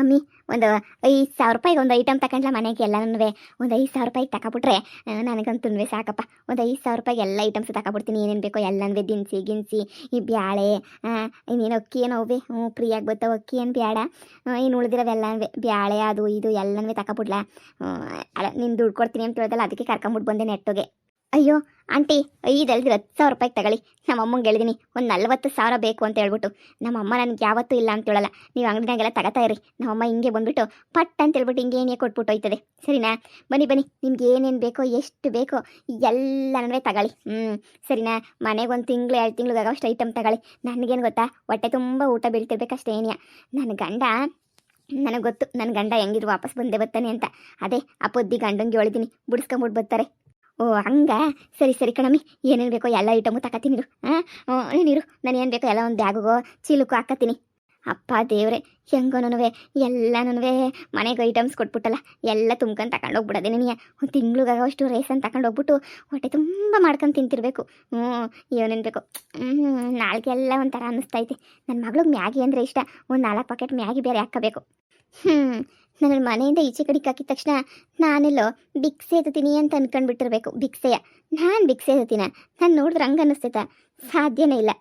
ಅಮ್ಮಿ ಒಂದು 5,000 ರೂಪಾಯಿಗೆ ಒಂದು ಐಟಮ್ ತಗೊಂಡ್ಲ ಮನೆಗೆ ಎಲ್ಲನೂ ಒಂದು 5,000 ರೂಪಾಯಿಗೆ ತಗೊಬಿಟ್ರೆ ನನಗಂತೂ ಸಾಕಪ್ಪ. ಒಂದು 5,000 ರೂಪಾಯಿಗೆ ಎಲ್ಲ ಐಟಮ್ಸ್ ತಗೊಬಿಡ್ತೀನಿ, ಏನೇನು ಬೇಕೋ ಎಲ್ಲನೂ ದಿನಸಿ ಗಿನ್ಸಿ ಈ ಬ್ಯಾಳೆ ಇನ್ನೇನು ಅಕ್ಕಿ ಏನೋ ಅವೇ ಫ್ರೀಯಾಗಿ ಬರ್ತಾವೆ, ಅಕ್ಕಿ ಏನು ಬೇಡ, ಇನ್ನು ಉಳಿದಿರೋವೆಲ್ಲನೂ ಬ್ಯಾಳೆ ಅದು ಇದು ಎಲ್ಲನೂ ತಗೊಬಿಡ್ಲ. ಅಲ್ಲ ನೀನು ದುಡ್ಡು ಕೊಡ್ತೀನಿ ಅಂತ ಹೇಳ್ದಲ್ಲ, ಅದಕ್ಕೆ ಕರ್ಕೊಂಬಿಟ್ಟು ಬಂದೆ ನೆಟ್ಟೋಗೆ. ಅಯ್ಯೋ ಆಂಟಿ 5,000 ರೂಪಾಯಿಗೆ ತಗೊಳ್ಳಿ. ನಮ್ಮಮ್ಮಂಗೆ ಹೇಳಿದೀನಿ ಒಂದು 40,000 ಬೇಕು ಅಂತ ಹೇಳ್ಬಿಟ್ಟು. ನಮ್ಮಮ್ಮ ನನಗೆ ಯಾವತ್ತೂ ಇಲ್ಲ ಅಂತ ಹೇಳಲ್ಲ, ನೀವು ಅಂಗಡಿನಾಗೆಲ್ಲ ತಗೋತಾ ಇರಿ. ನಮ್ಮಮ್ಮ ಹಿಂಗೆ ಬಂದುಬಿಟ್ಟು ಪಟ್ ಅಂತ ಹೇಳ್ಬಿಟ್ಟು ಹಿಂಗೇನೇ ಕೊಟ್ಬಿಟ್ಟು ಹೋಯ್ತದೆ. ಸರಿನಾ? ಬನ್ನಿ ಬನ್ನಿ, ನಿಮ್ಗೆ ಏನೇನು ಬೇಕೋ ಎಷ್ಟು ಬೇಕೋ ಎಲ್ಲನೂ ತಗೊಳ್ಳಿ. ಸರಿನಾ? ಮನೆಗೆ ಒಂದು ತಿಂಗಳು 2 ತಿಂಗ್ಳಿಗೆ ಅಷ್ಟು ಐಟಮ್ ತಗೊಳ್ಳಿ. ನನಗೇನು ಗೊತ್ತಾ, ಹೊಟ್ಟೆ ತುಂಬ ಊಟ ಬೀಳ್ತಿರ್ಬೇಕಷ್ಟೇ ಏನಿಯ. ನನಗೆ ಗೊತ್ತು ನನ್ನ ಗಂಡ ಹೆಂಗಿದ್ರು ವಾಪಸ್ ಬಂದೇ ಬರ್ತಾನೆ ಅಂತ. ಅದೇ ಆ ಪೊದ್ದಿ ಗಂಡಂಗೆ ಹೇಳಿದ್ದೀನಿ, ಬಿಡಿಸ್ಕೊಂಬಿಟ್ಟು ಬರ್ತಾರೆ. ಓ ಹಂಗ, ಸರಿ ಸರಿ ಕಣಮ್ಮಿ, ಏನೇನು ಬೇಕೋ ಎಲ್ಲ ಐಟಮು ತಗೋತೀನಿ. ನೀರು ನಾನು ಏನು ಬೇಕೋ ಎಲ್ಲ ಒಂದು ಬ್ಯಾಗುಗೋ ಚೀಲಕ್ಕೂ ಹಾಕತ್ತೀನಿ. ಅಪ್ಪ ದೇವ್ರೆ, ಹೆಂಗೋನೂ ಎಲ್ಲನೂ ಮನೆಗೆ ಐಟಮ್ಸ್ ಕೊಟ್ಬಿಟ್ಟಲ್ಲ, ಎಲ್ಲ ತುಂಬ್ಕೊಂಡು ತಗೊಂಡೋಗ್ಬಿಡೋದೆ ನನಗೆ. ಒಂದು ತಿಂಗ್ಳಿಗಾಗೋಷ್ಟು ರೇಸನ್ ತಗೊಂಡೋಗ್ಬಿಟ್ಟು ಹೊಟ್ಟೆ ತುಂಬ ಮಾಡ್ಕೊಂಡು ತಿಂತಿರ್ಬೇಕು. ಏನೇನು ಬೇಕು ನಾಳೆಗೆಲ್ಲ ಒಂಥರ ಅನ್ನಿಸ್ತೈತೆ. ನನ್ನ ಮಗಳಿಗೆ ಮ್ಯಾಗಿ ಅಂದರೆ ಇಷ್ಟ, ಒಂದು 4 ಪ್ಯಾಕೆಟ್ ಮ್ಯಾಗಿ ಬೇರೆ ಹಾಕಬೇಕು. ನನ್ನ ಮನೆಯಿಂದ ಈಚೆ ಕಡೆಗೆ ಹಾಕಿದ ತಕ್ಷಣ ನಾನೆಲ್ಲೋ ಭಿಕ್ಷೆ ಎತ್ತೀನಿ ಅಂತ ಅನ್ಕೊಂಡ್ಬಿಟ್ಟಿರ್ಬೇಕು. ನಾನು ಭಿಕ್ಷೆ ಎತ್ತೀನ? ನಾನು ನೋಡಿದ್ರೆ ಹಂಗೆ ಅನ್ನಿಸ್ತೈತ? ಸಾಧ್ಯನೇ ಇಲ್ಲ.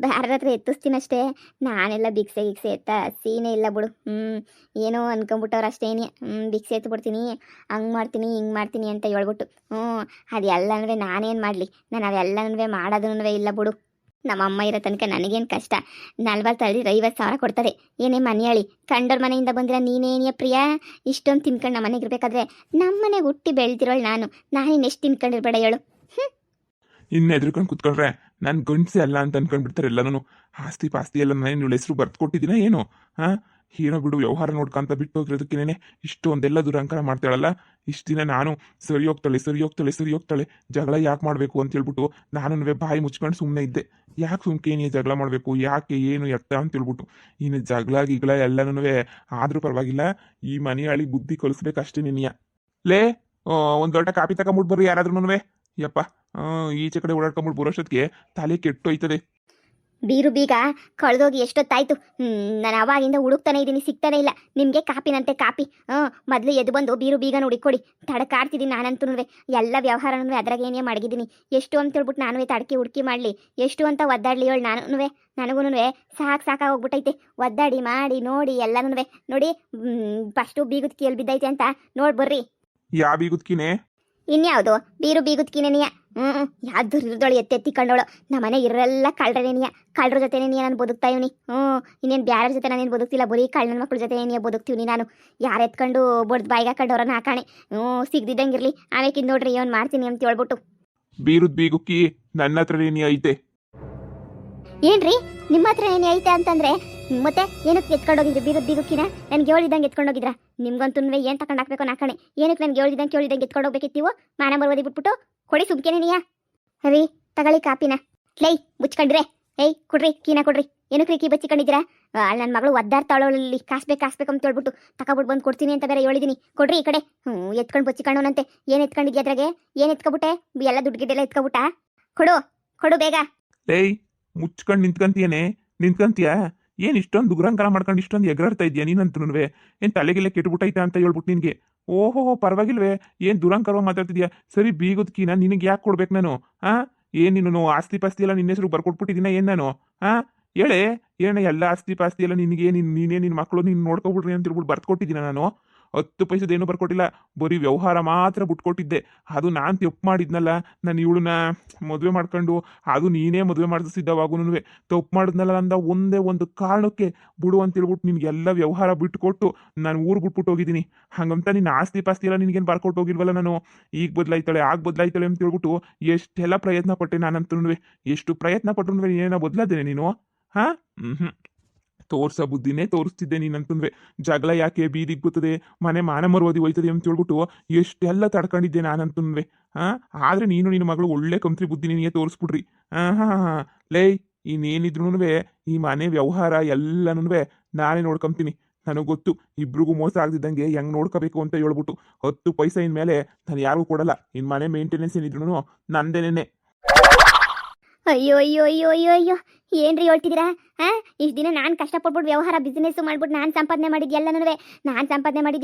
ಬೇರೆ ಹತ್ರ ಎತ್ತಿಸ್ತೀನಷ್ಟೇ, ನಾನೆಲ್ಲ ಭಿಕ್ಷೆ ಎತ್ತ ಸೀನೇ ಇಲ್ಲ ಬಿಡು. ಏನೋ ಅನ್ಕೊಂಬಿಟ್ಟವ್ರು ಅಷ್ಟೇನೆ. ಭಿಕ್ಷೆ ಎತ್ಬಿಡ್ತೀನಿ, ಹಂಗೆ ಮಾಡ್ತೀನಿ ಹಿಂಗೆ ಮಾಡ್ತೀನಿ ಅಂತ ಹೇಳ್ಬಿಟ್ಟು. ಅದೆಲ್ಲನೂ ನಾನೇನು ಮಾಡಲಿ, ನಾನು ಅವೆಲ್ಲನೂ ಮಾಡೋದೂ ಇಲ್ಲ ಬಿಡು. ನಮ್ಮಮ್ಮ ಇರೋ ತನಕ ನನಗೇನು ಕಷ್ಟ. 40,000-50,000 ಕೊಡ್ತಾರೆ, ಏನೇ ಮನೆಯಾಳಿ ಕಂಡೋರ್ ಮನೆಯಿಂದ ಬಂದಿರ ನೀನೇನಿಯ ಪ್ರಿಯಾ ಇಷ್ಟೊಂದು ತಿನ್ಕೊಂಡು ನಮ್ಮ ಮನೆಗೆ ಇರಬೇಕಾದ್ರೆ, ನಮ್ಮ ಮನೆಗೆ ಹುಟ್ಟಿ ಬೆಳೆದಿರೋಳು ನಾನೇನು ಎಷ್ಟು ತಿನ್ಕೊಂಡಿರ್ಬೇಡ ಹೇಳು. ಇನ್ನು ಎದ್ರುಕೊಂಡು ಕುತ್ಕೊಂಡ್ರೆ ನಾನು ಗಂಡಸೆ ಅಲ್ಲ ಅಂತ ಅನ್ಕೊಂಡ್ಬಿಡ್ತಾರೆ ಎಲ್ಲನೂ. ಆಸ್ತಿ ಪಾಸ್ತಿ ಎಲ್ಲ ನಾನು ಇವಳ ಹೆಸರು ಬರ್ತು ಕೊಟ್ಟಿದ್ದೀನ ಏನು? ಏನೋ ಬಿಡು, ವ್ಯವಹಾರ ನೋಡ್ಕೊಂತ ಬಿಟ್ಟು ಹೋಗಿರೋದಕ್ಕೇನೆ ಇಷ್ಟೊಂದೆಲ್ಲ ದುರಂಕಾರ ಮಾಡ್ತಾಳಲ್ಲ. ಇಷ್ಟು ದಿನ ನಾನು ಸರಿ ಹೋಗ್ತಾಳೆ ಜಗಳ ಯಾಕೆ ಮಾಡಬೇಕು ಅಂತ ಹೇಳ್ಬಿಟ್ಟು ನಾನು ಬಾಯಿ ಮುಚ್ಕೊಂಡು ಸುಮ್ಮನೆ ಇದ್ದೆ. ಯಾಕೆ ಸುಮ್ಕೇನಿ ಜಗಳ ಮಾಡಬೇಕು, ಯಾಕೆ ಏನು ಎತ್ತ ಅಂತ ಹೇಳ್ಬಿಟ್ಟು. ಇನ್ನು ಜಗಳ ಗಿಗಳ ಎಲ್ಲನೂ ಆದರೂ ಪರವಾಗಿಲ್ಲ, ಈ ಮನೆಯಾಳಿ ಬುದ್ಧಿ ಕಲಿಸ್ಬೇಕಷ್ಟೇ ನಿನಯ. ಲೇ ಒಂದು ದೊಡ್ಡ ಕಾಪಿ ತಗೊಂಬಿಟ್ಟು ಬರ್ರಿ ಯಾರಾದ್ರೂ. ಯಪ್ಪ, ಈಚೆ ಕಡೆ ಓಡಾಡ್ಕೊಂಬಿಟ್ಟು ಬರೋಷ್ಟೊತ್ತಿಗೆ ತಲೆ ಕೆಟ್ಟೋಯ್ತದೆ. ಬೀರು ಬೀಗ ಕಳೆದೋಗಿ ಎಷ್ಟೊತ್ತಾಯ್ತು. ನಾನು ಅವಾಗಿಂದ ಹುಡುಕ್ತಾನೆ ಇದ್ದೀನಿ, ಸಿಗ್ತಾನೆ ಇಲ್ಲ. ನಿಮಗೆ ಕಾಪಿನಂತೆ ಕಾಪಿ. ಮೊದಲು ಎದ್ದು ಬಂದು ಬೀರು ಬೀಗನ ಹುಡುಕೊಡಿ. ತಡಕಾಡ್ತಿದ್ದೀನಿ ನಾನಂತೂ. ಎಲ್ಲ ವ್ಯವಹಾರನೂ ಅದ್ರಾಗ ಏನೇ ಮಡಗಿದ್ದೀನಿ. ಎಷ್ಟು ಅಂತ ಹೇಳ್ಬಿಟ್ಟು ನಾನು ತಡಕಿ ಹುಡುಕಿ ಮಾಡಲಿ, ಎಷ್ಟು ಅಂತ ಒದ್ದಾಡಲಿ ಹೇಳಿ ನನಗೂ ಸಾಕಾಗೋಗ್ಬಿಟ್ಟೈತೆ. ಒದ್ದಾಡಿ ಮಾಡಿ ನೋಡಿ ಎಲ್ಲನೂ ನೋಡಿ. ಫಸ್ಟು ಬೀಗುದ್ ಕೀಲ್ ಬಿದ್ದೈತೆ ಅಂತ ನೋಡಿ ಬರ್ರಿ. ಯಾ ಬೀಗುದ್ಕಿನೇ? ಇನ್ಯಾವುದು ಬೀರು ಬೀಗುದ್ಕಿನೇನಿಯ? ಯಾವ್ದು ಇರ್ದೋಳು ಎತ್ತೆತ್ತಿ ಕಂಡೋಳು. ನಮ್ಮ ಮನೆ ಇರೆಲ್ಲ ಕಳ್ರನೇನಿಯ, ಕಳ್ರ ಜೊತೆನೇನಿಯ ನಾನು ಬದುಕ್ತಾ ಇವನಿ. ಇನ್ನೇನು ಬ್ಯಾರ ಜೊತೆ ನಾನೇನು ಬದುಕ್ತಿಲ್ಲ, ಬರೀ ಕಳ್ಳನ ಮಕ್ಳ ಜೊತೆ ಏನಿಯ ಬದುಕ್ತೀವಿ ನಾನು. ಯಾರು ಎತ್ಕೊಂಡು ಬಡ್ದು ಬಾಯಿಗೆ ಹಾಕೊಂಡವ್ರನ್ನ ಹಾಕಾಣೆ. ಸಿಗ್ದಿದ್ದಂಗಿರ್ಲಿ, ಆಮೇಕಿಂದ ನೋಡ್ರಿ ಏನು ಮಾಡ್ತೀನಿ ಅಂತ ಹೇಳ್ಬಿಟ್ಟು. ಬೀರುದ್ ಬೀಗುಕ್ಕಿ ನನ್ನ ಹತ್ರ ಏನಿ ಐತೆ. ಏನ್ರಿ ನಿಮ್ಮ ಹತ್ರ ಏನೇ ಐತೆ ಅಂತಂದ್ರೆ ಮತ್ತೆ ಏನಕ್ಕೆ ಎತ್ಕೊಂಡೋಗಿದ್ರಿ ಬೀರದ್ ಬೀಗುಕ್ಕಿನ? ನನ್ಗೆ ಹೇಳಿದಂಗೆ ಎತ್ಕೊಂಡೋಗಿದ್ರ? ನಿಮ್ಗಂತೂ ಏನು ತಗೊಂಡು ಹಾಕ್ಬೇಕು ನಾಕಣೆ. ಏನಕ್ಕೆ ನನ್ಗೆ ಹೇಳಿದಂಗೆ ಎತ್ಕೊಂಡೋಗ್ಬೇಕಿತ್ತೀವೋ? ಮಾನ ಬರೋದಿ ಬಿಟ್ಬಿಟ್ಟು ಕೊಡಿ ಸುಮ್ಕೇನೇನಿಯ. ರೀ ತಗೊಳ್ಳಿ ಕಾಪಿನ. ಲೈ ಮುಚ್ಕೊಂಡ್ರೆ, ಕೊಡ್ರಿ ಕೀನ ಕೊಡ್ರಿ. ಏನಕ್ಕೆ ಕೀ ಬಚ್ಚಿಕೊಂಡಿದ್ದೀರಾ? ನನ್ನ ಮಗಳು ಒದ್ದಾಡ್ತಾಳಲ್ಲಿ ಕಾಸ್ಬೇಕು ಅಂತ ಹೇಳ್ಬಿಟ್ಟು ತಗೊಬಿಟ್ಟು ಬಂದು ಕೊಡ್ತೀನಿ ಅಂತ ಬೇರೆ ಹೇಳಿದೀನಿ. ಕೊಡ್ರಿ ಈ ಕಡೆ. ಎತ್ಕೊಂಡು ಬಚ್ಚಿಕೊಂಡವನಂತೆ. ಏನು ಎತ್ಕೊಂಡಿದ್ಯಾ ಅದ್ರಾಗೆ? ಏನು ಎತ್ಕೊಬಿಟ್ಟೆ? ಎಲ್ಲ ದುಡ್ಡು ಗಿಡ್ಡೆಲ್ಲ ಎತ್ಕೊಬಿಟ್ಟ? ಕೊಡು ಬೇಗ. ಮುಚ್ಕೊಂಡು ನಿಂತ್ಕಂತೀಯ? ಏನು ಇಷ್ಟೊಂದು ದುಗ್ರಂಕಾರ ಮಾಡ್ಕೊಂಡು ಇಷ್ಟೊಂದು ಎಗರಾಡ್ತಾ ಇದೆಯಾ ನೀನಂತೂ? ಏನು ತಲೆಗೆಲ್ಲ ಕೆಟ್ಬಿಟ್ಟೈತಾ ಅಂತ ಹೇಳ್ಬಿಟ್ಟು ನಿನಗೆ? ಓಹೋ ಪರವಾಗಿಲ್ವೇ, ಏನು ದುರಂಕಾರವಾಗಿ ಮಾತಾಡ್ತಿದ್ಯಾ? ಸರಿ ಬೀಗೋದ್ಕಿನ ನಿನಗೆ ಯಾಕೆ ಕೊಡ್ಬೇಕು ನಾನು? ಏನು ನೀನು ಆಸ್ತಿ ಪಾಸ್ತಿ ಎಲ್ಲ ನಿನ್ನ ಹೆಸರು ಬರ್ಕೊಟ್ಬಿಟ್ಟಿದ್ದೀನ ಏನು ನಾನು? ಹೇಳೇ ಎಲ್ಲ ಆಸ್ತಿ ಪಾಸ್ತಿ ಎಲ್ಲ ನಿನಗೆ ನೀನೇ ನಿನ್ನ ಮಕ್ಕಳು ನೀನು ನೋಡ್ಕೊಬಿಡ್ರಿ ಅಂತ ಹೇಳ್ಬಿಟ್ಟು ಬರ್ಕೊಟ್ಟಿದ್ದೀನ ನಾನು? 10 ಪೈಸದೇನು ಬರ್ಕೊಟ್ಟಿಲ್ಲ, ಬರೀ ವ್ಯವಹಾರ ಮಾತ್ರ ಬಿಟ್ಕೊಟ್ಟಿದ್ದೆ. ಅದು ನಾನು ತಪ್ಪು ಮಾಡಿದ್ನಲ್ಲ, ನಾನು ಇವಳನ್ನ ಮದುವೆ ಮಾಡ್ಕೊಂಡು, ಅದು ನೀನೇ ಮದುವೆ ಮಾಡಿಸಿದ್ದವಾಗೂ ತಪ್ಪು ಮಾಡಿದ್ನಲ್ಲ ಅಂದ ಒಂದೇ ಒಂದು ಕಾರಣಕ್ಕೆ ಬಿಡು ಅಂತ ಹೇಳ್ಬಿಟ್ಟು ನಿನಗೆಲ್ಲ ವ್ಯವಹಾರ ಬಿಟ್ಟುಕೊಟ್ಟು ನಾನು ಊರು ಬಿಟ್ಬಿಟ್ಟು ಹೋಗಿದ್ದೀನಿ. ಹಂಗಂತ ನಿನ್ನ ಆಸ್ತಿ ಪಾಸ್ತಿ ಎಲ್ಲ ನಿನಗೇನು ಬರ್ಕೊಟ್ಟು ಹೋಗಿಲ್ವಲ್ಲ ನಾನು. ಈಗ ಬದಲಾಯ್ತಾಳೆ ಅಂತ ಹೇಳ್ಬಿಟ್ಟು ಎಷ್ಟೆಲ್ಲ ಪ್ರಯತ್ನ ಪಟ್ಟೆ ನಾನಂತೂ. ಎಷ್ಟು ಪ್ರಯತ್ನ ಪಟ್ಟರು ಏನೋ ಬದಲಾದೇನೆ ನೀನು? ತೋರ್ಸ ಬುದ್ಧಿನೇ ತೋರಿಸ್ತಿದ್ದೆ ನೀನಂತಂದ್ರೆ. ಜಗಳ ಯಾಕೆ ಬೀದಿಗೆ ಬರ್ತದೆ, ಮನೆ ಮಾನ ಮರುವದಿ ಹೋಯ್ತದೆ ಅಂತ ಹೇಳ್ಬಿಟ್ಟು ಎಷ್ಟೆಲ್ಲ ತಡ್ಕೊಂಡಿದ್ದೆ ನಾನಂತಂದ್ರೆ. ಆದ್ರೆ ನೀನು ನಿನ್ನ ಮಗಳು ಒಳ್ಳೆ ಕಂತ್ರಿ ಬುದ್ಧಿ ನಿನಗೆ ತೋರಿಸ್ಬಿಡ್ರಿ. ಲೇ ಇನ್ನೇನಿದ್ರು ಈ ಮನೆ ವ್ಯವಹಾರ ಎಲ್ಲನೂ ನಾನೇ ನೋಡ್ಕೊಂತೀನಿ. ನನಗೆ ಗೊತ್ತು ಇಬ್ರಿಗೂ ಮೋಸ ಆಗದಿದ್ದಂಗೆ ಹೆಂಗೆ ನೋಡ್ಕೋಬೇಕು ಅಂತ ಹೇಳ್ಬಿಟ್ಟು. 10 ಪೈಸೆ ಇನ್ಮೇಲೆ ನಾನು ಯಾರಿಗೂ ಕೊಡಲ್ಲ. ಇನ್ನು ಮನೆ ಮೇಂಟೆನೆನ್ಸ್ ಏನಿದ್ರು ನಂದೇನೆ. ಅಯ್ಯೋ ಅಯ್ಯೋ ಅಯ್ಯೋ ಅಯ್ಯೋ ಅಯ್ಯೋ ಏನ್ರಿ ಹೇಳ್ತಿದ್ದೀರಾ? ಇಷ್ಟು ದಿನ ನಾನು ಕಷ್ಟಪಟ್ಬಿಟ್ಟು ವ್ಯವಹಾರ ಬಿಸ್ನೆಸ್ ಮಾಡ್ಬಿಟ್ಟು ನಾನು ಸಂಪಾದನೆ ಮಾಡಿದ್ದು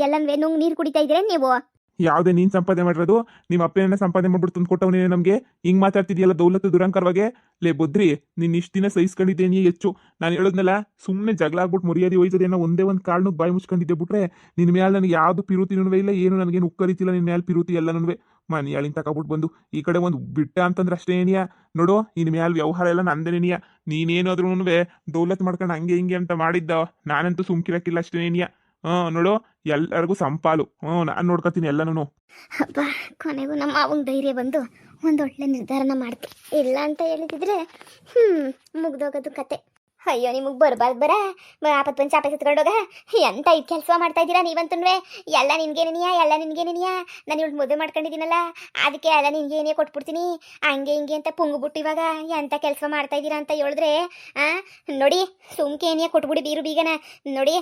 ಎಲ್ಲನೂ ನುಂಗ್ ನೀರು ಕುಡಿತಾ ಇದ್ದೀರಾ ನೀವು? ಯಾವುದೇ ನೀನು ಸಂಪಾದನೆ ಮಾಡಿರೋದು ನಿಮ್ಮ ಅಪ್ಪನ ಸಂಪಾದನೆ ಮಾಡ್ಬಿಟ್ಟು ತಂದು ಕೊಟ್ಟವನೇ ನಮಗೆ ಹಿಂಗೆ ಮಾತಾಡ್ತಿದ್ಯಲ್ಲ ದೌಲತ್ತು ದುರಂಕರವಾಗೆ. ಲೇ ಬುದ್ರಿ, ನೀನು ಇಷ್ಟು ದಿನ ಸಹಿಸ್ಕೊಂಡಿದ್ದೇನೆ ಹೆಚ್ಚು. ನಾನು ಹೇಳೋದ್ನಲ್ಲ, ಸುಮ್ಮನೆ ಜಗಳ ಆಗ್ಬಿಟ್ಟು ಮರ್ಯಾದೆ ಹೋಯ್ತದೆ ಅನ್ನೋ ಒಂದೇ ಒಂದು ಕಾರಣಕ್ಕೆ ಬಾಯಿ ಮುಚ್ಕೊಂಡಿದ್ದೆ ಬಿಟ್ರೆ ನಿನ್ನ ಮೇಲೆ ನನಗೆ ಯಾವುದು ಪಿರುತಿನೂ ಇಲ್ಲ, ಏನು ನನಗೇನು ಉಕ್ಕರಿತಿಲ್ಲ ನಿನ್ನ ಮೇಲೆ ಪಿರುತಿ ಎಲ್ಲನೂ. ಮನೆಯಾಳಿನ ತಗೊಬಿಟ್ಟು ಬಂದು ಈ ಕಡೆ ಒಂದು ಬಿಟ್ಟ ಅಂತಂದ್ರೆ ಅಷ್ಟೇ ಏನಿಯಾ ನೋಡು, ಇನ್ನು ಮ್ಯಾಲ ವ್ಯವಹಾರ ಎಲ್ಲ ನಂದೇನೇನಿಯಾ. ನೀನೇನಾದ್ರೂ ದೌಲತ್ ಮಾಡ್ಕೊಂಡು ಹಂಗೆ ಹಿಂಗೆ ಅಂತ ಮಾಡಿದ್ದ ನಾನಂತೂ ಸುಮ್ಕಿರಕ್ಕಿಲ್ಲ ಅಷ್ಟೇ ಏನಿಯಾ. ನೋಡು, ಎಲ್ಲರಿಗೂ ಸಂಪಾಲು. ನಾನು ನೋಡ್ಕೊತೀನಿ ಎಲ್ಲನೂ. ಹಬ್ಬ, ಕೊನೆಗೂ ನಮ್ಮ ಮಾವಂಗೆ ಧೈರ್ಯ ಬಂದು ಒಂದೊಳ್ಳೆ ನಿರ್ಧಾರನ ಮಾಡ್ತೆ. ಇಲ್ಲ ಅಂತ ಹೇಳಿದ್ರೆ ಮುಗ್ದೋಗೋದು ಕತೆ. ಅಯ್ಯೋ, ನಿಮಗೆ ಬರ್ಬಾರ್ದು ಆಪತ್ ಬಂದು ಚಾಪೆ ಸುತ್ಕೊಂಡೋಗ ಎಂತ ಇದು ಕೆಲಸ ಮಾಡ್ತಾ ಇದ್ದೀರಾ ನೀವಂತೂ. ಎಲ್ಲ ನಿನ್ಗೇನೇನಿಯಾ ನಾನು ಇವಳು ಮದುವೆ ಮಾಡ್ಕೊಂಡಿದ್ದೀನಲ್ಲ, ಅದಕ್ಕೆ ಎಲ್ಲ ನಿನ್ಗೇನೇ ಕೊಟ್ಬಿಡ್ತೀನಿ ಹಂಗೆ ಹಿಂಗೆ ಅಂತ ಪುಂಗ್ಬಿಟ್ಟು ಇವಾಗ ಎಂಥ ಕೆಲಸ ಮಾಡ್ತಾ ಇದ್ದೀರಾ ಅಂತ ಹೇಳಿದ್ರೆ ನೋಡಿ, ಸುಮ್ಕೆ ಏನಿಯಾ ಕೊಟ್ಬಿಡಿ ಬೀರು ಬೀಗನ. ನೋಡಿ,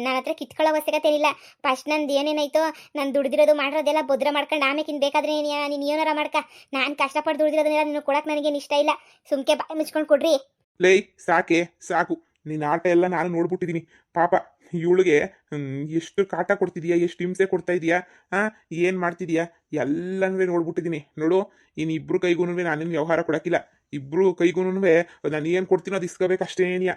ನನ್ನ ಹತ್ರ ಕಿತ್ಕೊಳ್ಳೋ ಅವಶ್ಯಕತೆ ಏನಿಲ್ಲ. ಫಸ್ಟ್ ನಂದು ಏನೇನಾಯ್ತು, ನಾನು ದುಡ್ದಿರೋದು ಮಾಡಿರೋದೆಲ್ಲ ಭದ್ರ ಮಾಡ್ಕೊಂಡು ಆಮೇಕಿನ್ ಬೇಕಾದ್ರೆ ನೀನು ಏನಾರ ಮಾಡ್ಕ. ನಾನು ಕಷ್ಟಪಟ್ಟು ದುಡ್ದಿರೋದನ್ನೆಲ್ಲ ನೀನು ಕೊಡಕ್ಕೆ ನನಗೇನು ಇಷ್ಟ ಇಲ್ಲ. ಸುಮ್ಕೆ ಬಾಯಿ ಮುಚ್ಕೊಂಡು ಕೊಡ್ರಿ. ಲೇ ಸಾಕು, ನಿನ್ನ ಆಟ ಎಲ್ಲ ನಾನು ನೋಡ್ಬಿಟ್ಟಿದ್ದೀನಿ. ಪಾಪ ಇವಳಿಗೆ ಎಷ್ಟು ಕಾಟ ಕೊಡ್ತಿದ್ಯಾ, ಎಷ್ಟು ಹಿಂಸೆ ಕೊಡ್ತಾ ಇದೀಯಾ, ಏನು ಮಾಡ್ತಿದ್ಯಾ ಎಲ್ಲನೂ ನೋಡ್ಬಿಟ್ಟಿದ್ದೀನಿ. ನೋಡು, ಇನ್ನು ಇಬ್ರು ಕೈಗೂ ನಾನೇನು ವ್ಯವಹಾರ ಕೊಡೋಕ್ಕಿಲ್ಲ. ಇಬ್ರು ಕೈಗೂ ನಾನು ಏನು ಕೊಡ್ತೀನೋ ಅದು ಇಸ್ಕೋಬೇಕು ಅಷ್ಟೇ ಏನಿಯಾ.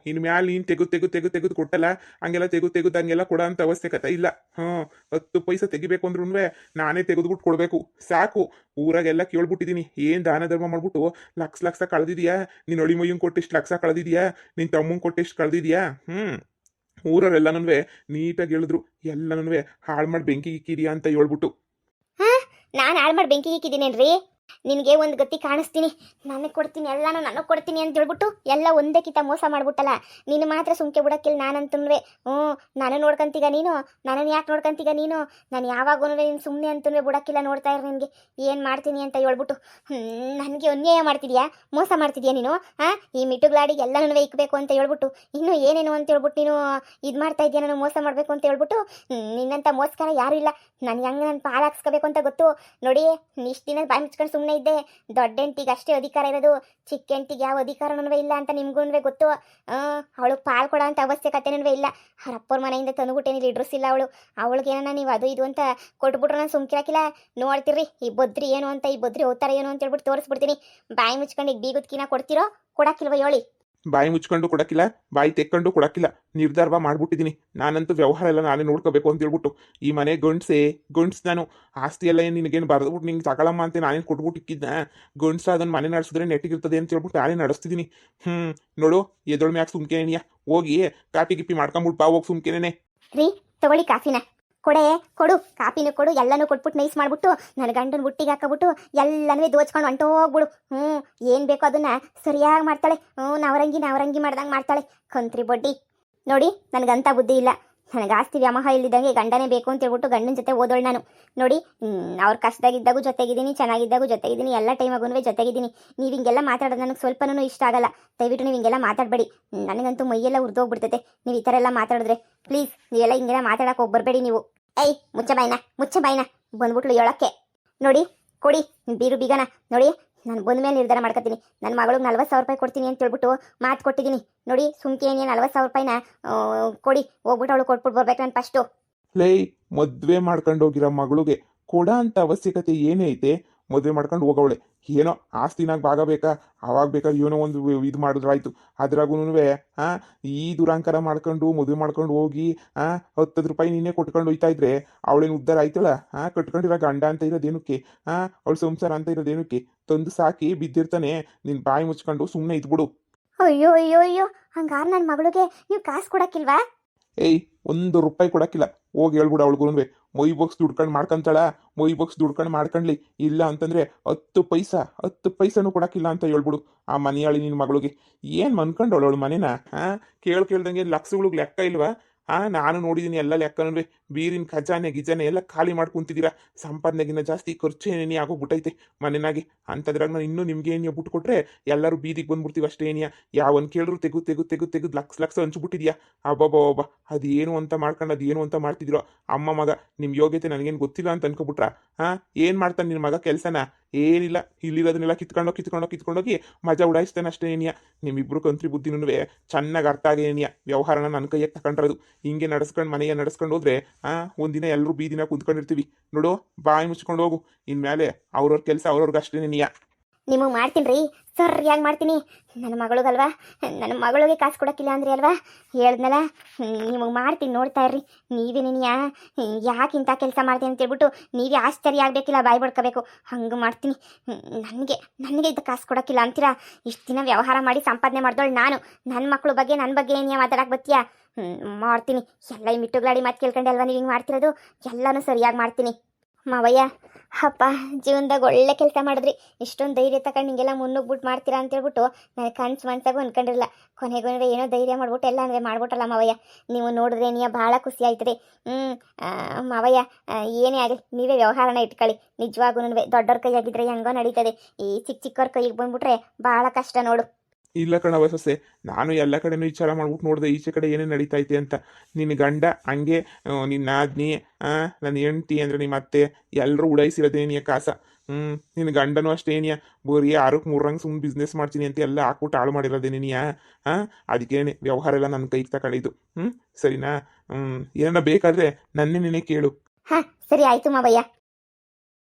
ಇನ್ನು ಮ್ಯಾಲೆ ನೀನು ತೆಗೆದು ಕೊಟ್ಟಲ್ಲ, ಹಂಗೆಲ್ಲ ತೆಗೆದು ಹಂಗೆಲ್ಲ ಕೊಡೋ ಅಂಥ ಅವಶ್ಯಕತೆ ಇಲ್ಲ. 10 ಪೈಸೆ ತೆಗಿಬೇಕು ಅಂದ್ರೂ ನಾನೇ ತೆಗೆದುಬಿಟ್ಟು ಕೊಡಬೇಕು. ಸಾಕು, ಊರಾಗೆಲ್ಲ ಕೇಳ್ಬಿಟ್ಟಿದ್ದೀನಿ, ಏನು ದಾನ ಧರ್ಮ ಮಾಡ್ಬಿಟ್ಟು ಲಕ್ಷ ಕಳೆದಿದ್ಯಾ. ನೀನು ಅಳಿ ಮಯ್ಯಂಗೆ ಕೊಟ್ಟಿಷ್ಟು ಲಕ್ಷ ಕಳೆದಿದ್ಯಾ, ನಿನ್ನ ತಮ್ಮಂಗೆ ಕೊಟ್ಟಿಷ್ಟು ಕಳೆದಿದ್ಯಾ. ಊರವರೆಲ್ಲನೂ ನೀಟಾಗಿ ಹೇಳಿದ್ರು, ಎಲ್ಲನೂ ಹಾಳು ಮಾಡಿ ಬೆಂಕಿ ಇಕ್ಕಿದ್ಯಾ ಅಂತ ಹೇಳ್ಬಿಟ್ಟು. ನಾನು ಹಾಳು ಮಾಡಿ ಬೆಂಕಿ ಇಕ್ಕಿದ್ದೀನೇನ್ರಿ? ನಿನಗೆ ಒಂದು ಗತಿ ಕಾಣಿಸ್ತೀನಿ, ನನಗೆ ಕೊಡ್ತೀನಿ ಎಲ್ಲಾನು ನನಗೆ ಕೊಡ್ತೀನಿ ಅಂತ ಹೇಳ್ಬಿಟ್ಟು ಎಲ್ಲ ಒಂದೇ ಕಿತ್ತ ಮೋಸ ಮಾಡ್ಬಿಟ್ಟಲ್ಲ. ನೀನು ಮಾತ್ರ ಸುಮ್ಕೆ ಬಿಡೋಕ್ಕಿಲ್ಲ ನಾನಂತಂದ್ರೆ. ನಾನು ನೋಡ್ಕೊಂತೀಗ ನೀನು, ನನ್ನನ್ನು ಯಾಕೆ ನೋಡ್ಕೊಂತೀಗ ನೀನು? ನಾನು ಯಾವಾಗೂ ನೀನು ಸುಮ್ಮನೆ ಅಂತಂದ್ರೆ ಬಿಡೋಕ್ಕಿಲ್ಲ. ನೋಡ್ತಾ ಇರೋ ನಿನಗೆ ಏನು ಮಾಡ್ತೀನಿ ಅಂತ ಹೇಳ್ಬಿಟ್ಟು ನನಗೆ ಅನ್ಯಾಯ ಮಾಡ್ತಿದ್ಯಾ, ಮೋಸ ಮಾಡ್ತಿದ್ಯಾ ನೀನು. ಈ ಮಿಟುಗ್ಲಾಡಿಗೆ ಎಲ್ಲನೂ ಇಕ್ಕಬೇಕು ಅಂತ ಹೇಳ್ಬಿಟ್ಟು ಇನ್ನೂ ಏನೇನು ಅಂತ ಹೇಳ್ಬಿಟ್ಟು ನೀನು ಇದು ಮಾಡ್ತಾ ಇದೆಯಾ, ನಾನು ಮೋಸ ಮಾಡಬೇಕು ಅಂತ ಹೇಳ್ಬಿಟ್ಟು. ನಿನ್ನಂಥ ಮೋಸಕಾರ ಯಾರೂ ಇಲ್ಲ. ನನಗೆ ಹಂಗೆ ನಾನು ಪಾಲು ಹಾಕ್ಸ್ಕೋಬೇಕು ಅಂತ ಗೊತ್ತು. ನೋಡಿ, ಇಷ್ಟು ದಿನ ಬಾಯಿ ಮುಚ್ಕೊಂಡು ಸುಮ್ಮನೆ ಇದ್ದೆ. ದೊಡ್ಡ ಹೆಂಡ್ತಿಗೆ ಅಷ್ಟೇ ಅಧಿಕಾರ ಇರೋದು, ಚಿಕ್ಕ ಹೆಂಡ್ತಿಗೆ ಯಾವ ಅಧಿಕಾರನೂ ಇಲ್ಲ ಅಂತ ನಿಮ್ಗೂ ಗೊತ್ತು. ಅವಳಿಗೆ ಪಾಲು ಕೊಡೋ ಅಂತ ಅವಶ್ಯಕತೆನೂ ಇಲ್ಲ. ಅವ್ರ ಅಪ್ಪವ್ರ ಮನೆಯಿಂದ ತಂದುಬಿಟ್ಟೇನಿಲ್ಲ, ಡ್ರೆಸ್ ಇಲ್ಲ ಅವಳಿಗೆ ಏನಾನ ನೀವು ಅದು ಇದು ಅಂತ ಕೊಟ್ಬಿಟ್ರು ನಾನು ಸುಮ್ಕಿರಾಕಿಲ್ಲ. ನೋಡ್ತಿರ್ರಿ ಈ ಬದ್ರಿ ಏನು ಅಂತ, ಈ ಬದ್ರಿ ಹೋಗ್ತಾರೆ ಏನು ಅಂತ ಹೇಳ್ಬಿಟ್ಟು ತೋರಿಸ್ಬಿಡ್ತೀನಿ. ಬಾಯಿ ಮುಚ್ಕೊಂಡು ಈಗ ಬೀಗುದ್ಕಿನ ಕೊಡ್ತಿರೋ ಕೊಡಕ್ಕಿಲ್ವ ಹೇಳಿ? ಬಾಯಿ ಮುಚ್ಕೊಂಡು ಕೊಡಕ್ಕಿಲ್ಲ, ಬಾಯಿ ತೆಕ್ಕೊಂಡು ಕೊಡಕ್ಕಿಲ್ಲ, ನಿರ್ಧಾರ ಮಾಡ್ಬಿಟ್ಟಿದ್ದೀನಿ. ನಾನಂತೂ ವ್ಯವಹಾರ ಎಲ್ಲ ನಾನೇ ನೋಡ್ಕೋಬೇಕು ಅಂತ ಹೇಳ್ಬಿಟ್ಟು. ಈ ಮನೆ ಗಂಡ್ಸ್ ನಾನು. ಆಸ್ತಿ ಎಲ್ಲ ಏನು ನಿನಗೇನು ಬರೆದ್ಬಿಟ್ಟು ನಿಂಗೆ ತಗೊಳಮ್ಮ ಅಂತ ನಾನೇನು ಕೊಟ್ಬಿಟ್ಟು ಇಕ್ಕಿದ್ನ. ಗಂಡ್ಸ ಅದನ್ನು ಮನೆ ನಡೆಸಿದ್ರೆ ನೆಟ್ಟಿಗಿರ್ತದೆ ಅಂತ ಹೇಳ್ಬಿಟ್ಟು ನಾನೇ ನಡೆಸ್ತಿದ್ದೀನಿ. ನೋಡು, ಎದೊಳ್ ಮ್ಯಾಕ್ ಸುಮ್ಕೆನೇನಿಯಾ, ಹೋಗಿ ಕಾಪಿ ಗಿಪ್ಪಿ ಮಾಡ್ಕೊಂಬಿಟ್ಟು ಬಾ, ಹೋಗಿ ಸುಮ್ಕೆನೇನೆ. ರೀ, ತಗೊಳ್ಳಿ ಕಾಫಿನ. ಕೊಡು ಕಾಪಿನೂ ಕೊಡು, ಎಲ್ಲನೂ ಕೊಟ್ಬಿಟ್ಟು ನೈಸ್ ಮಾಡ್ಬಿಟ್ಟು ನನ್ನ ಗಂಡನ ಬುಟ್ಟಿಗೆ ಹಾಕೋಬಿಟ್ಟು ಎಲ್ಲನೂ ದೋಚ್ಕೊಂಡು ಹೊಂಟೋಗ್ಬಿಡು. ಏನು ಬೇಕೋ ಅದನ್ನ ಸರಿಯಾಗಿ ಮಾಡ್ತಾಳೆ. ನಾವರಂಗಿ ಮಾಡ್ದಂಗೆ ಮಾಡ್ತಾಳೆ ಕಂತ್ರಿ ಬಡ್ಡಿ. ನೋಡಿ, ನನಗಂತ ಬುದ್ಧಿ ಇಲ್ಲ. ನನಗೆ ಆಸ್ತಿ ವ್ಯಾಮೋಹ ಇಲ್ಲಿದ್ದಂಗೆ ಗಂಡನೇ ಬೇಕು ಅಂತ ಹೇಳ್ಬಿಟ್ಟು ಗಂಡನ ಜೊತೆ ಓದೋಳು ನಾನು. ನೋಡಿ, ಅವ್ರ ಕಷ್ಟದಾಗಿದ್ದಾಗೂ ಜೊತೆಗಿದ್ದೀನಿ, ಚೆನ್ನಾಗಿದ್ದಾಗೂ ಜೊತೆಗಿದ್ದೀನಿ, ಎಲ್ಲ ಟೈಮಾಗೂ ಜೊತೆಗಿದ್ದೀನಿ. ನೀವು ಹಿಂಗೆಲ್ಲ ಮಾತಾಡೋದು ನನಗೆ ಸ್ವಲ್ಪನೂ ಇಷ್ಟ ಆಗಲ್ಲ. ದಯವಿಟ್ಟು ನೀವು ಹಿಂಗೆಲ್ಲ ಮಾತಾಡಬೇಡಿ. ನನಗಂತೂ ಮೈಯೆಲ್ಲ ಉರಿದೋಗ್ಬಿಡ್ತೈತೆ ನೀವು ಈ ಥರ ಎಲ್ಲ ಮಾತಾಡಿದ್ರೆ. ಪ್ಲೀಸ್, ನೀವೆಲ್ಲ ಹಿಂಗೆಲ್ಲ ಮಾತಾಡೋಕೆ ಹೋಗಿ ಬರಬೇಡಿ ನೀವು. ಮುಚ್ಚ ಬಾಯ್ನ ಬಂದ್ಬಿಟ್ಲು ಹೇಳೋಕ್ಕೆ. ನೋಡಿ, ಕೊಡಿ ಬೀರು ಬೀಗನ. ನೋಡಿ, ನಾನು ಬಂದ ಮೇಲೆ ನಿರ್ಧಾರ ಮಾಡ್ಕೊತೀನಿ. ನನ್ನ ಮಗಳಿಗೆ 40,000 ರೂಪಾಯಿ ಕೊಡ್ತೀನಿ ಅಂತ ಹೇಳ್ಬಿಟ್ಟು ಮಾತು ಕೊಟ್ಟಿದ್ದೀನಿ. ನೋಡಿ, ಸುಮ್ಕೆ ಏನೇ 40,000 ರೂಪಾಯಿನ ಕೊಡಿ, ಹೋಗ್ಬಿಟ್ಟು ಅವಳು ಕೊಟ್ಬಿಟ್ಟು ಬರ್ಬೇಕು ನಾನು ಫಸ್ಟು. ಲೇ, ಮದುವೆ ಮಾಡ್ಕೊಂಡು ಹೋಗಿರೋ ಮಗಳಿಗೆ ಕೊಡ ಅಂತ ಅವಶ್ಯಕತೆ ಏನೈತೆ? ಮದುವೆ ಮಾಡ್ಕೊಂಡು ಹೋಗವಳೆ, ಏನೋ ಆಸ್ತಿನಾಗ ಭಾಗ ಬೇಕಾ, ಅವಾಗ ಬೇಕಾದ್ರೆ ಏನೋ ಒಂದು ಇದು ಮಾಡಿದ್ರಾಯ್ತು. ಅದ್ರಾಗೂ ಈ ದುರಾಂಕಾರ ಮಾಡ್ಕೊಂಡು ಮದುವೆ ಮಾಡ್ಕೊಂಡು ಹೋಗಿ 10 ರೂಪಾಯಿ ನೀನೇ ಕೊಟ್ಕೊಂಡು ಹೋಯ್ತಾ ಇದ್ರೆ ಅವಳೇನು ಉದ್ಧಾರ ಆಯ್ತಲ್ಲ? ಕಟ್ಕೊಂಡಿರೋ ಗಂಡ ಅಂತ ಇರೋದೇನಕ್ಕೆ? ಅವಳು ಸಂಸಾರ ಅಂತ ಇರೋದೇನಕ್ಕೆ? ತಂದು ಸಾಕಿ ಬಿದ್ದಿರ್ತಾನೆ. ನಿನ್ನ ಬಾಯಿ ಮುಚ್ಕೊಂಡು ಸುಮ್ಮನೆ ಇದ್ಬಿಡು. ಅಯ್ಯೋ ಅಯ್ಯೋ ಅಯ್ಯೋ, ಹಂಗಾರೆ ನನ್ನ ಮಗಳಿಗೆ ನೀವು ಕಾಸು ಕೊಡಕ್ಕಿಲ್ವಾ? 1 ರೂಪಾಯಿ ಕೊಡಕ್ಕಿಲ್ಲ. ಹೋಗಿ ಹೇಳ್ಬಿಡು ಅವಳಿಗೂ, ಮೈ ಬಾಕ್ಸ್ ದುಡ್ಕೊಂಡು ಮಾಡ್ಕೊಂತಾಳ, ಮೈ ಬಾಕ್ಸ್ ದುಡ್ಕೊಂಡು ಮಾಡ್ಕೊಂಡ್ಲಿ. ಇಲ್ಲ ಅಂತಂದ್ರೆ 10 ಪೈಸನೂ ಕೊಡಕ್ಕಿಲ್ಲ ಅಂತ ಹೇಳ್ಬಿಡು ಆ ಮನೆಯಾಳಿ ನಿನ್ನ ಮಗಳಿಗೆ. ಏನು ಮನ್ಕೊಂಡವಳು ಅವಳು ಮನೇನ? ಕೇಳ್ದಂಗೆ ಲಕ್ಷಗಳಿಗೆ ಲೆಕ್ಕ ಇಲ್ವಾ? ನಾನು ನೋಡಿದ್ದೀನಿ ಎಲ್ಲ ಲೆಕ್ಕನೂ. ಬೀರಿನ ಖಜಾನೆ ಗಿಜಾನೆ ಎಲ್ಲ ಖಾಲಿ ಮಾಡ್ಕೊಂತಿದ್ದೀರಾ. ಸಂಪಾದನೆಗಿನ್ನ ಜಾಸ್ತಿ ಖರ್ಚು ಏನೇನಿ ಆಗೋಗ್ಬಿಟ್ಟೈತೆ ಮನೆನಾಗೆ. ಅಂಥದ್ರಾಗ ನಾನು ಇನ್ನೂ ನಿಮ್ಗೆ ಏನು ಬಿಟ್ಕೊಟ್ರೆ ಎಲ್ಲರೂ ಬೀದಿಗೆ ಬಂದ್ಬಿಡ್ತೀವಿ ಅಷ್ಟೇ ಏನಿಯಾ. ಯಾವನ್ ಕೇಳಿದ್ರು ತೆಗೆದು ಲಕ್ಷ ಹಂಚ್ಬಿಟ್ಟಿದ್ಯಾ. ಅಬ್ಬಬ್ಬ, ಅದೇನು ಅಂತ ಮಾಡ್ಕೊಂಡು ಅದೇನು ಅಂತ ಮಾಡ್ತಿದ್ರು ಅಮ್ಮ ಮಗ. ನಿಮ್ಮ ಯೋಗ್ಯತೆ ನನಗೇನು ಗೊತ್ತಿಲ್ಲ ಅಂತ ಅನ್ಕೊಬಿಟ್ರ? ಏನು ಮಾಡ್ತಾನೆ ನಿನ್ನ ಮಗ ಕೆಲಸನ? ಏನಿಲ್ಲ ಇಲ್ಲಿರೋದನ್ನೆಲ್ಲ ಕಿತ್ಕೊಂಡೋಗಿ ಮಜಾ ಉಡಾಯಿಸ್ತೇನೆ ಅಷ್ಟೇ ಏನಿಯ ನಿಮ್ಮಿಬ್ರು ಕಂತ್ರಿ ಬುದ್ಧಿನೂ ಚೆನ್ನಾಗಿ ಅರ್ಥ ಆಗೇನಿಯ ವ್ಯವಹಾರನ ನನ್ನ ಕೈಯಾಗ ತಗೊಂಡ್ರದು ಹಿಂಗೆ ನಡ್ಸ್ಕೊಂಡು ಮನೆಗೆ ನಡ್ಸ್ಕೊಂಡು ಹೋದ್ರೆ ಒಂದಿನ ಎಲ್ಲರೂ ಬೀದಿನ ಕುಂತ್ಕೊಂಡಿರ್ತೀವಿ ನೋಡು ಬಾಯಿ ಮುಚ್ಕೊಂಡು ಹೋಗು ಇನ್ಮೇಲೆ ಅವ್ರವ್ರ ಕೆಲಸ ಅವ್ರವ್ರಿಗೆ ಅಷ್ಟೇ ನೀಯ ನಿಮಗೆ ಮಾಡ್ತೀನಿ ರೀ ಸರಿಯಾಗಿ ಮಾಡ್ತೀನಿ ನನ್ನ ಮಗಳಿಗಲ್ವಾ ನನ್ನ ಮಗಳಿಗೆ ಕಾಸು ಕೊಡೋಕ್ಕಿಲ್ಲ ಅಂದ್ರಿ ಅಲ್ವಾ ಹೇಳ್ದ್ನಲ್ಲ ನಿಮಗೆ ಮಾಡ್ತೀನಿ ನೋಡ್ತಾ ಇರ್ರಿ ನೀವೇ ನೀನಿಯಾ ಯಾಕೆ ಇಂಥ ಕೆಲಸ ಮಾಡ್ತೀನಿ ಅಂತ ಹೇಳ್ಬಿಟ್ಟು ನೀವೇ ಆಶ್ಚರ್ಯ ಆಗಬೇಕಿಲ್ಲ ಬಾಯಿ ಬಡ್ಕೋಬೇಕು ಹಂಗೆ ಮಾಡ್ತೀನಿ ನನಗೆ ಇದು ಕಾಸು ಕೊಡೋಕ್ಕಿಲ್ಲ ಅಂತೀರಾ ಇಷ್ಟು ದಿನ ವ್ಯವಹಾರ ಮಾಡಿ ಸಂಪಾದನೆ ಮಾಡ್ದೋಳು ನಾನು ನನ್ನ ಮಕ್ಕಳ ಬಗ್ಗೆ ನನ್ನ ಬಗ್ಗೆ ಏನಿಯಾ ಮಾತಾಡಕ್ಕೆ ಬತ್ತೀಯಾ ಮಾಡ್ತೀನಿ ಎಲ್ಲ ಈ ಮಿಟ್ಟುಗಳಾಡಿ ಮಾತು ಕೇಳ್ಕೊಂಡೆ ಅಲ್ವಾ ನೀವು ಹಿಂಗೆ ಮಾಡ್ತಿರೋದು ಎಲ್ಲನೂ ಸರಿಯಾಗಿ ಮಾಡ್ತೀನಿ ಮಾವಯ್ಯ ಅಪ್ಪ ಜೀವನದಾಗ ಒಳ್ಳೆ ಕೆಲಸ ಮಾಡಿದ್ರಿ ಇಷ್ಟೊಂದು ಧೈರ್ಯ ತಗೊಂಡು ಹಿಂಗೆಲ್ಲ ಮುನ್ನುಗ್ಬಿಟ್ಟು ಮಾಡ್ತೀರಾ ಅಂತೇಳ್ಬಿಟ್ಟು ನನಗೆ ಕನ್ಸು ಮನ್ಸಾಗೂ ಅಂದ್ಕೊಂಡಿರಲಿಲ್ಲ ಕೊನೆಗೂ ಏನೋ ಧೈರ್ಯ ಮಾಡ್ಬಿಟ್ಟು ಎಲ್ಲ ಅಂದರೆ ಮಾಡ್ಬಿಟ್ಟಲ್ಲ ಮಾವಯ್ಯ ನೀವು ನೋಡಿದ್ರೆ ನೀ ಭಾಳ ಖುಷಿ ಆಯ್ತದೆ ಮಾವಯ್ಯ ಏನೇ ಆಗಲಿ ನೀವೇ ವ್ಯವಹಾರನ ಇಟ್ಕೊಳ್ಳಿ ನಿಜವಾಗೂ ದೊಡ್ಡವ್ರ ಕೈಯಾಗಿದ್ರೆ ಹೆಂಗೋ ನಡೀತದೆ ಈ ಚಿಕ್ಕವ್ರ ಕೈಗೆ ಬಂದ್ಬಿಟ್ರೆ ಭಾಳ ಕಷ್ಟ ನೋಡು ಇಲ್ಲ ಕಣವ ಸೊಸೆ ನಾನು ಎಲ್ಲ ಕಡೆನೂ ವಿಚಾರ ಮಾಡ್ಬಿಟ್ಟು ನೋಡಿದೆ ಈಚೆ ಕಡೆ ಏನೇನು ನಡೀತೈತೆ ಅಂತ ನಿನ್ನ ಗಂಡ ಹಂಗೆ ನಿನ್ನ ಆದ್ನಿ ನನ್ನ ಹೆಂಡ್ತಿ ಅಂದರೆ ನಿಮ್ಮ ಅತ್ತೆ ಎಲ್ಲರೂ ಉಡಾಯಿಸಿರೋದೇನಿಯ ಕಾಸ ನಿನ್ನ ಗಂಡನೂ ಅಷ್ಟೇನಿಯ ಬರೀ 6-3 ಸುಮ್ಮನೆ ಬಿಸ್ನೆಸ್ ಮಾಡ್ತೀನಿ ಅಂತ ಎಲ್ಲ ಹಾಕ್ಬಿಟ್ಟು ಹಾಳು ಮಾಡಿರೋದೇನಿಯ ಅದಕ್ಕೇನೆ ವ್ಯವಹಾರ ಎಲ್ಲ ನನ್ನ ಕೈಗೆ ತಗೊಂಡಿದ್ದು ಸರಿನಾ ಏನಾರ ಬೇಕಾದರೆ ನನ್ನೇ ಕೇಳು ಹಾಂ ಸರಿ ಆಯಿತು ಮಾವಯ್ಯ